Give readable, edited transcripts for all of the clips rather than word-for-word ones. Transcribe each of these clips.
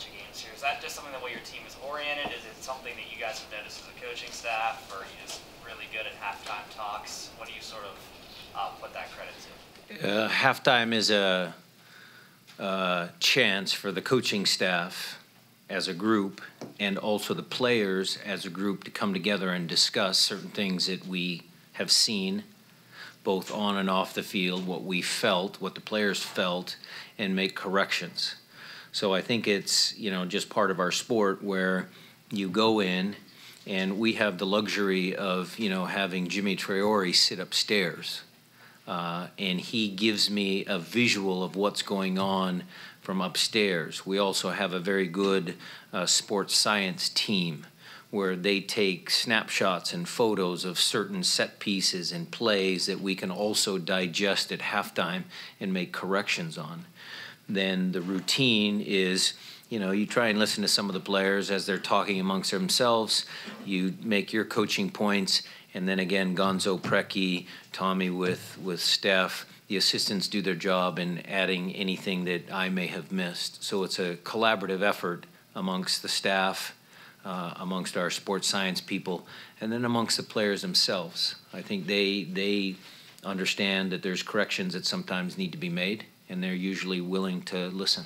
bunch of games here. Is that just something that way your team is oriented? Is it something that you guys have noticed as a coaching staff, or are you just really good at halftime talks? What do you sort of put that credit to? Halftime is a chance for the coaching staff as a group and also the players as a group to come together and discuss certain things that we have seen both on and off the field, what we felt, what the players felt, and make corrections. So I think it's, you know, just part of our sport where you go in and we have the luxury of, you know, having Jimmy Traore sit upstairs. And he gives me a visual of what's going on from upstairs. We also have a very good sports science team where they take snapshots and photos of certain set pieces and plays that we can also digest at halftime and make corrections on. Then the routine is, you know, you try and listen to some of the players as they're talking amongst themselves. You make your coaching points, and then again, Gonzo, Preki, Tommy with Steph, the assistants do their job in adding anything that I may have missed. So it's a collaborative effort amongst the staff, amongst our sports science people, and then amongst the players themselves. I think they understand that there's corrections that sometimes need to be made, and they're usually willing to listen.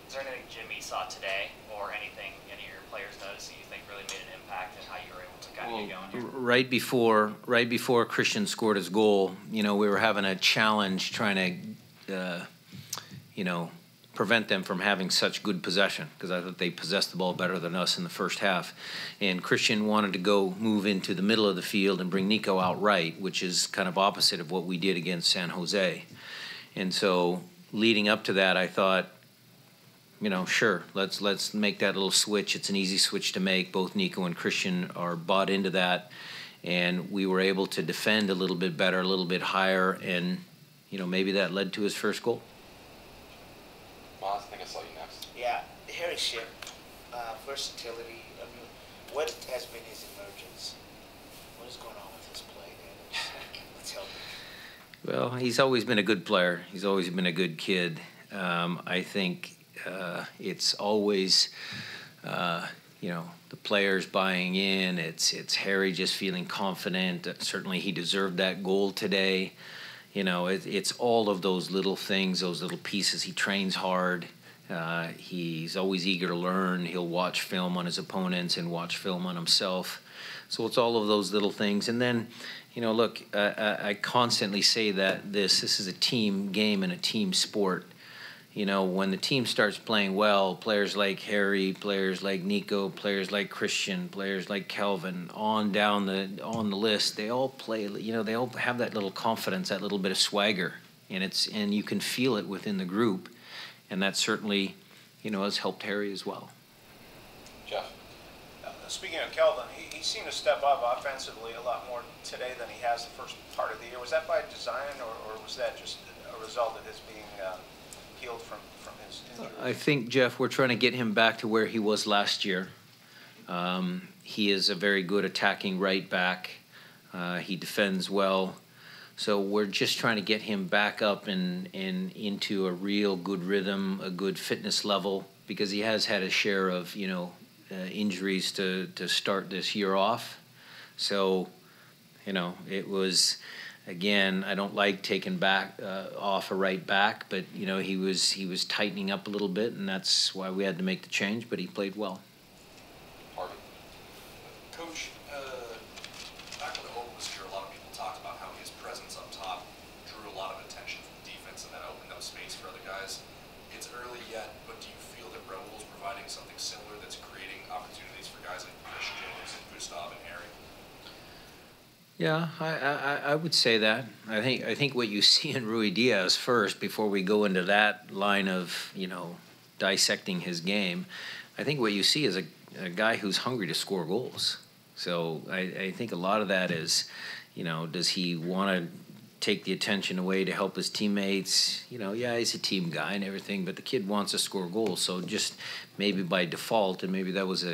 Is there anything Jimmy saw today or anything any of your players noticed that you think really made an impact in how you were able to kind of get going here? Right before Christian scored his goal, you know, we were having a challenge trying to, you know, prevent them from having such good possession because I thought they possessed the ball better than us in the first half. And Christian wanted to go move into the middle of the field and bring Nico out right, which is kind of opposite of what we did against San Jose. And so leading up to that, I thought, you know, sure, let's make that little switch. It's an easy switch to make. Both Nico and Christian are bought into that. And we were able to defend a little bit better, a little bit higher, and, you know, maybe that led to his first goal. Moz, I think I saw you next. Yeah, Harry Ship, versatility. I mean, what has been his emergence? What is going on with his play there? Let's help him. Well, he's always been a good player. He's always been a good kid. I think it's always, you know, the players buying in. It's Harry just feeling confident. Certainly he deserved that goal today. You know, it's all of those little things, those little pieces. He trains hard. He's always eager to learn. He'll watch film on his opponents and watch film on himself. So it's all of those little things. And then, you know, look, I constantly say that this is a team game and a team sport. You know, when the team starts playing well, players like Harry, players like Nico, players like Christian, players like Kelvin, on the list, they all play, you know, they all have that little confidence, that little bit of swagger, and you can feel it within the group, and that certainly, you know, has helped Harry as well. Jeff? Speaking of Kelvin, he seemed to step up offensively a lot more today than he has the first part of the year. Was that by design, or was that just a result of his being healed from his injury? I think, Jeff, we're trying to get him back to where he was last year. He is a very good attacking right back. He defends well. So we're just trying to get him back up and into a real good rhythm, a good fitness level, because he has had a share of, you know, injuries to start this year off. So, you know, it was, again, I don't like taking back off a right back, but, you know, he was tightening up a little bit, and that's why we had to make the change, but he played well. Harvey? Coach, back when Hope was here, a lot of people talked about how his presence up top drew a lot of attention from the defense and that opened up space for other guys. It's early yet, but do you feel that Raul's providing something similar that's creating opportunities for guys like Christian, Gustav, and Harry? Yeah, I would say that. I think what you see in Rui Diaz first, before we go into that line of, you know, dissecting his game, I think what you see is a guy who's hungry to score goals. So I think a lot of that is, you know, does he want to take the attention away to help his teammates? You know, yeah, he's a team guy and everything, but the kid wants to score goals. So just maybe by default, and maybe that was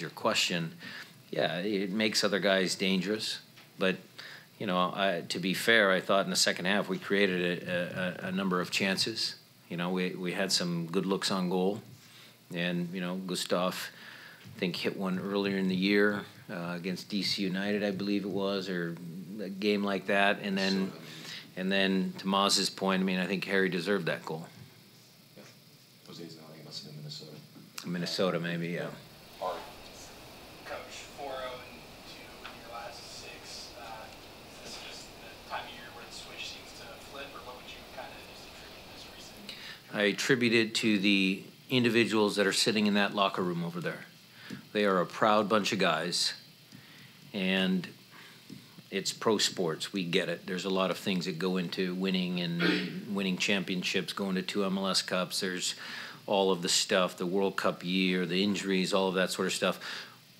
your question. Yeah, it makes other guys dangerous. But, you know, to be fair, I thought in the second half we created a number of chances. You know, we had some good looks on goal. And, Gustav, I think, hit one earlier in the year against DC United, I believe it was, or a game like that. And then to Maz's point, I think Harry deserved that goal. Yeah. Jose's now, he must have been Minnesota. Minnesota, maybe, yeah. Ari. Coach, 4-0 in your last 6. Is this just the time of year where the switch seems to flip, or what would you kind of just attribute this recent? I attribute it to the individuals that are sitting in that locker room over there. They are a proud bunch of guys, and it's pro sports. We get it. There's a lot of things that go into winning and winning championships, going to 2 MLS Cups. There's all of the stuff, the World Cup year, the injuries, all of that sort of stuff.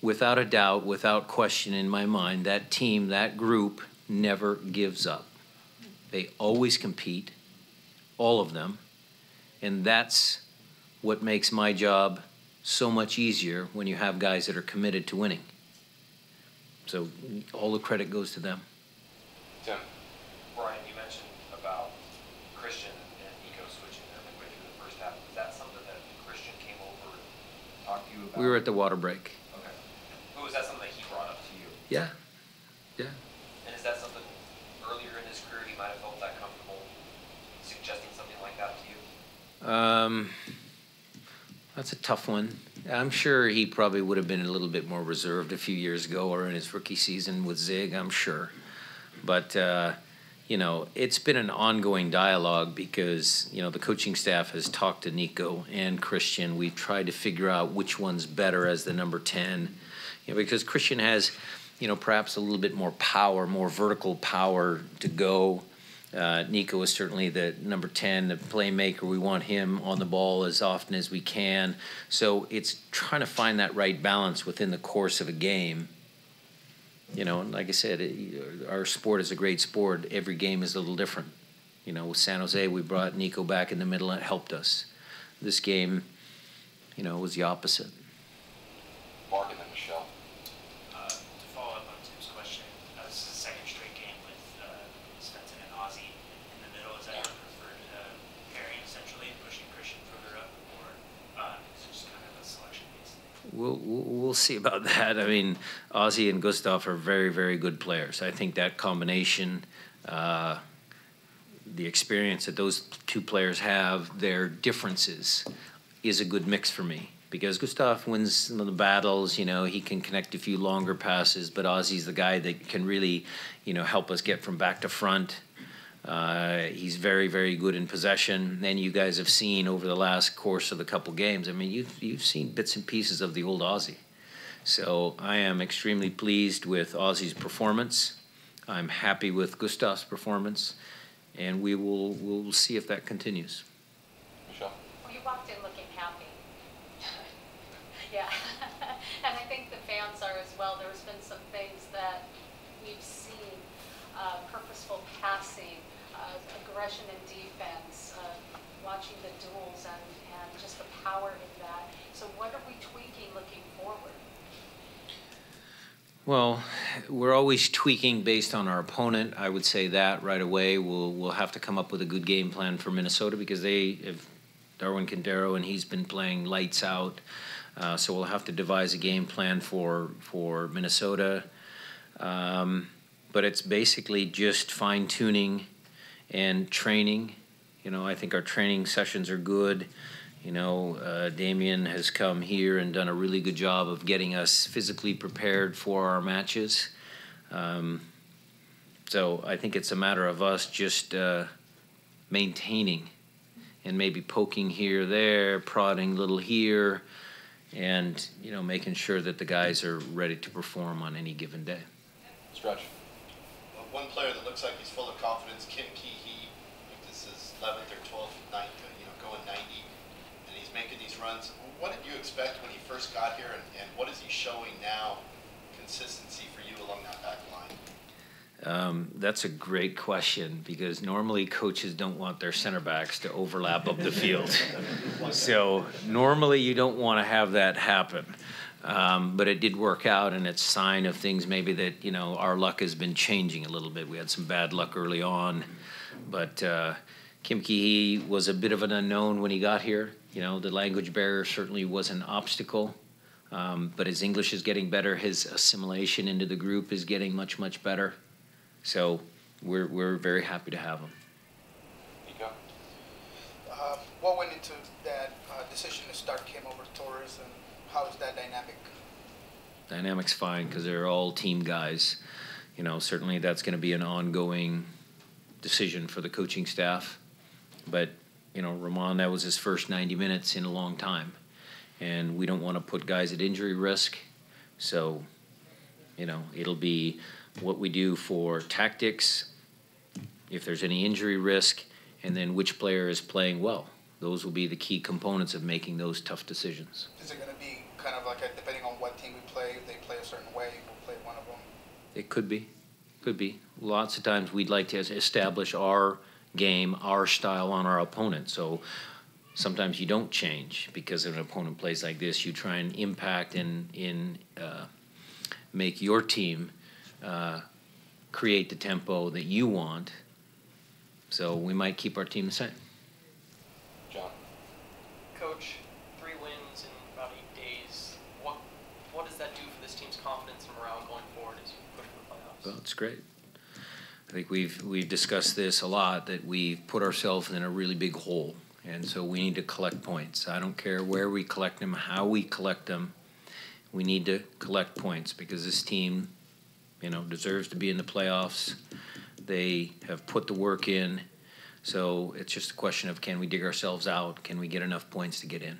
Without a doubt, without question in my mind, that team, that group never gives up. They always compete, all of them, and that's what makes my job so much easier when you have guys that are committed to winning. So all the credit goes to them. Tim. Brian, you mentioned about Christian and Nico switching there midway through the first half. Was that something that Christian came over and talked to you about? We were at the water break. Okay. But was that something that he brought up to you? Yeah. And is that something earlier in his career he might have felt that comfortable suggesting something like that to you? That's a tough one. I'm sure he probably would have been a little bit more reserved a few years ago or in his rookie season with Zig, I'm sure. But, it's been an ongoing dialogue because, the coaching staff has talked to Nico and Christian. We've tried to figure out which one's better as the number 10, because Christian has, perhaps a little bit more power, more vertical power to go. Nico is certainly the number 10, the playmaker. We want him on the ball as often as we can. So it's trying to find that right balance within the course of a game. And like I said, our sport is a great sport. Every game is a little different. With San Jose, we brought Nico back in the middle and it helped us. This game, was the opposite. Mark and then Michelle. To follow up on Tim's question, this is the second straight game with Schmetzer and Ozzy in the middle. Is that your preferred pairing, essentially, pushing Christian further up, or is it just kind of a selection-based thing? We'll see about that. Ozzy and Gustav are very, very good players. I think that combination, the experience that those two players have, their differences, is a good mix for me. Because Gustav wins some of the battles, he can connect a few longer passes, but Ozzy's the guy that can really, help us get from back to front. He's very, very good in possession. And you guys have seen over the last course of the couple games, you've seen bits and pieces of the old Ozzy. So I am extremely pleased with Ozzy's performance. I'm happy with Gustav's performance, and we'll see if that continues. Michelle. Well, you walked in looking happy. Yeah, and I think the fans are as well. There's been some things that we've seen, purposeful passing, aggression in defense, watching the duels and just the power in that. So what are we tweaking looking forward? Well, we're always tweaking based on our opponent. I would say that right away. We'll have to come up with a good game plan for Minnesota because they have Darwin Quintero and he's been playing lights out. So we'll have to devise a game plan for Minnesota. But it's basically just fine-tuning and training. I think our training sessions are good. Damien has come here and done a really good job of getting us physically prepared for our matches. So I think it's a matter of us just maintaining and maybe poking here, there, prodding a little here, and making sure that the guys are ready to perform on any given day. Stretch. One player that looks like he's full of confidence, Kim Kee-hee. This is 11th or 12th night, going 90, and he's making these runs. What did you expect when he first got here, and what is he showing now, consistency for you along that back line? That's a great question because normally coaches don't want their center backs to overlap up the field. So normally you don't want to have that happen. But it did work out, and it's a sign of things maybe that, our luck has been changing a little bit. We had some bad luck early on, but Kim Ki-hee was a bit of an unknown when he got here. You know, the language barrier certainly was an obstacle, but his English is getting better. His assimilation into the group is getting much, much better. So we're very happy to have him. Nico? What went into that decision to start Kim over Torres, and how is that dynamic? Dynamic's fine because they're all team guys. You know, certainly that's going to be an ongoing decision for the coaching staff. But, you know, Ramon, that was his first 90 minutes in a long time. And we don't want to put guys at injury risk. So, you know, it'll be what we do for tactics, if there's any injury risk, and then which player is playing well. Those will be the key components of making those tough decisions. Is it going to be kind of like, depending on what team we play, if they play a certain way, we'll play one of them? It could be. Could be. Lots of times we'd like to establish our game, our style on our opponent. So sometimes you don't change because an opponent plays like this. You try and impact and make your team create the tempo that you want. So we might keep our team the same. John? Coach, 3 wins in about 8 days. What does that do for this team's confidence and morale going forward as you push for the playoffs? Well, it's great. I think we've discussed this a lot, that we've put ourselves in a really big hole, and so we need to collect points. I don't care where we collect them, how we collect them. We need to collect points because this team, you know, deserves to be in the playoffs. They have put the work in, so it's just a question of, can we dig ourselves out? Can we get enough points to get in?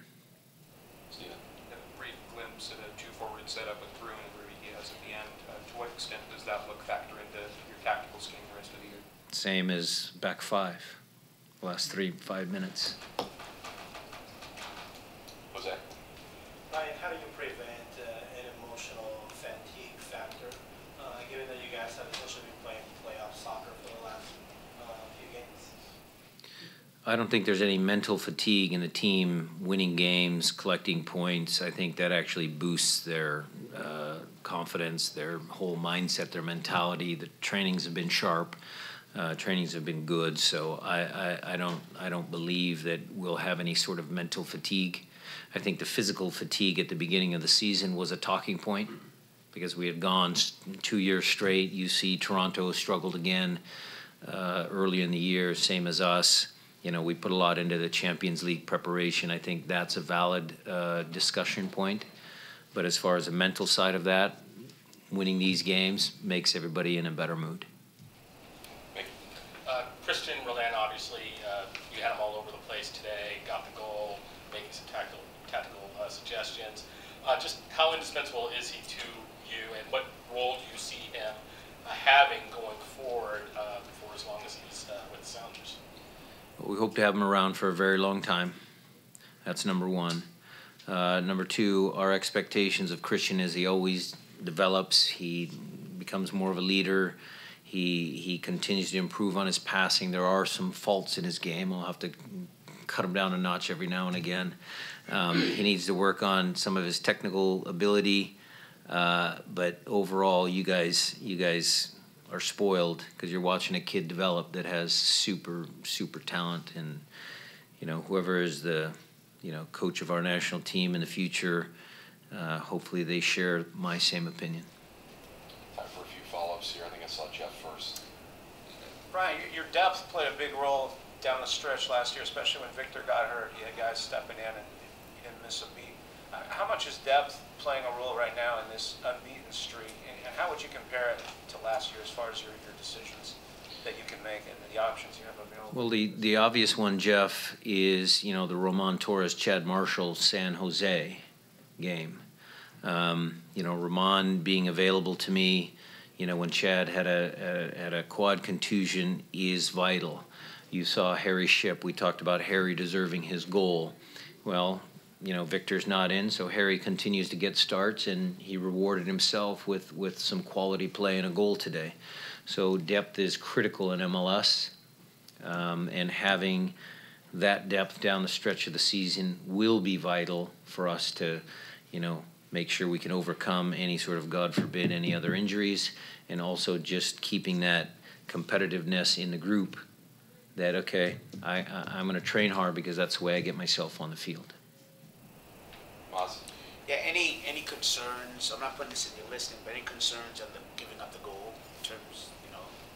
Steven? A brief glimpse at a 2-forward setup with Bruin and Rudy Diaz at the end. To what extent does that look factor into your tactical scheme the rest of the year? Same as back 5, last 3-5 minutes. Jose? Ryan, how do you prevent an emotional fatigue factor, given that you guys have essentially been playing playoff soccer for the last few games? I don't think there's any mental fatigue in the team winning games, collecting points. I think that actually boosts their confidence, their whole mindset, their mentality. The trainings have been sharp. Trainings have been good. So I don't believe that we'll have any sort of mental fatigue. I think the physical fatigue at the beginning of the season was a talking point because we had gone 2 years straight. You see Toronto struggled again early in the year, same as us. You know, we put a lot into the Champions League preparation. I think that's a valid discussion point. But as far as the mental side of that, winning these games makes everybody in a better mood. Christian Roland, obviously, you had him all over the place today, got the goal, making some tactical suggestions. Just how indispensable is he to you, and what role do you see him having going forward for as long as he's with the Sounders? We hope to have him around for a very long time. That's number one. Number two, our expectations of Christian is he always develops. He becomes more of a leader. He continues to improve on his passing. There are some faults in his game. I'll have to cut him down a notch every now and again. He needs to work on some of his technical ability. But overall, you guys are spoiled because you're watching a kid develop that has super talent. And you know, whoever is the coach of our national team in the future, hopefully they share my same opinion. Time for a few follow-ups here. I think I saw Jeff first. Brian, your depth played a big role down the stretch last year, especially when Victor got hurt. You had guys stepping in and you didn't miss a beat. How much is depth playing a role right now in this unbeaten streak? And how would you compare it to last year as far as your decisions that you can make and the options you have available? Well, the obvious one, Jeff, is the Ramon Torres, Chad Marshall, San Jose game. Ramon being available to me, when Chad had a quad contusion is vital. You saw Harry Shipp. We talked about Harry deserving his goal. Well, Victor's not in, so Harry continues to get starts, and he rewarded himself with some quality play and a goal today. So depth is critical in MLS, and having that depth down the stretch of the season will be vital for us to, make sure we can overcome any sort of, God forbid, any other injuries, and also just keeping that competitiveness in the group that, okay, I'm going to train hard because that's the way I get myself on the field. Maz? Yeah, any concerns, I'm not putting this in your listing, but any concerns on the giving up the goal in terms,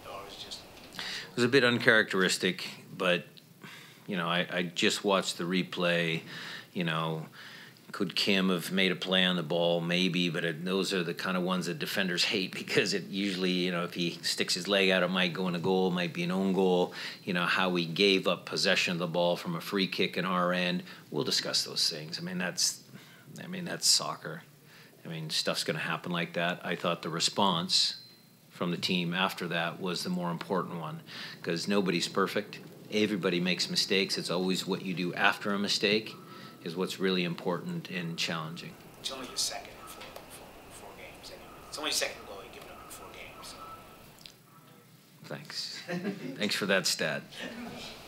or is just... It was a bit uncharacteristic, but, I just watched the replay, could Kim have made a play on the ball? Maybe, but those are the kind of ones that defenders hate because it usually, if he sticks his leg out, it might go in a goal, might be an own goal. How we gave up possession of the ball from a free kick in our end. We'll discuss those things. That's soccer. Stuff's going to happen like that. I thought the response from the team after that was the more important one because nobody's perfect. Everybody makes mistakes. It's always what you do after a mistake is what's really important and challenging. It's only your second in four games anyway. It's only your second goal you've given up in 4 games. So. Thanks. Thanks for that stat.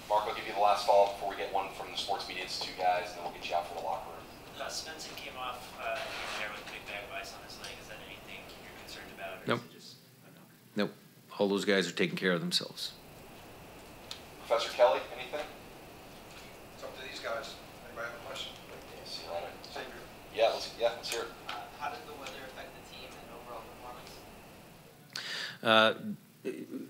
Mark, I'll give you the last follow-up before we get one from the Sports Media Institute guys, and then we'll get you out for the locker room. Schmetzer came off here with big bag of ice on his leg. Is that anything you're concerned about? Or Nope. Is it just, Nope. All those guys are taking care of themselves. Professor Kelly, anything? It's up to these guys. Anybody have a question? See you later. Yeah, let's hear it. How did the weather affect the team and overall performance?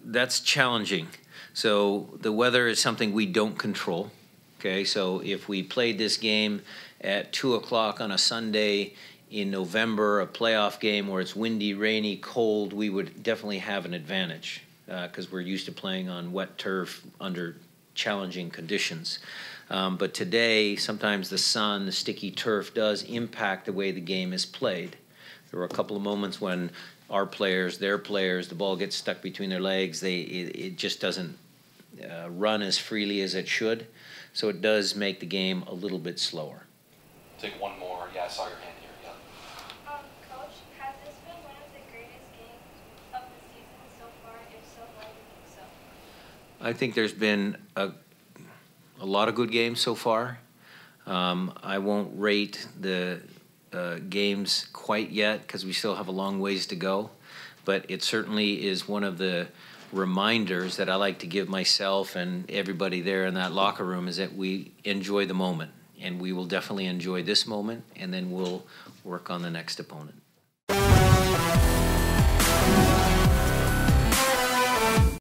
That's challenging. So the weather is something we don't control. Okay, so if we played this game at 2 o'clock on a Sunday in November, a playoff game where it's windy, rainy, cold, we would definitely have an advantage because we're used to playing on wet turf under challenging conditions. But today, sometimes the sun, the sticky turf does impact the way the game is played. There were a couple of moments when our players, their players, the ball gets stuck between their legs. It just doesn't run as freely as it should. So it does make the game a little bit slower. Take one more. Yeah, I saw your hand here. Yeah. Coach, has this been one of the greatest games of the season so far? If so, why do you think so? I think there's been a lot of good games so far. I won't rate the games quite yet because we still have a long ways to go. But it certainly is one of the reminders that I like to give myself and everybody there in that locker room is that we enjoy the moment. And we will definitely enjoy this moment, and then we'll work on the next opponent.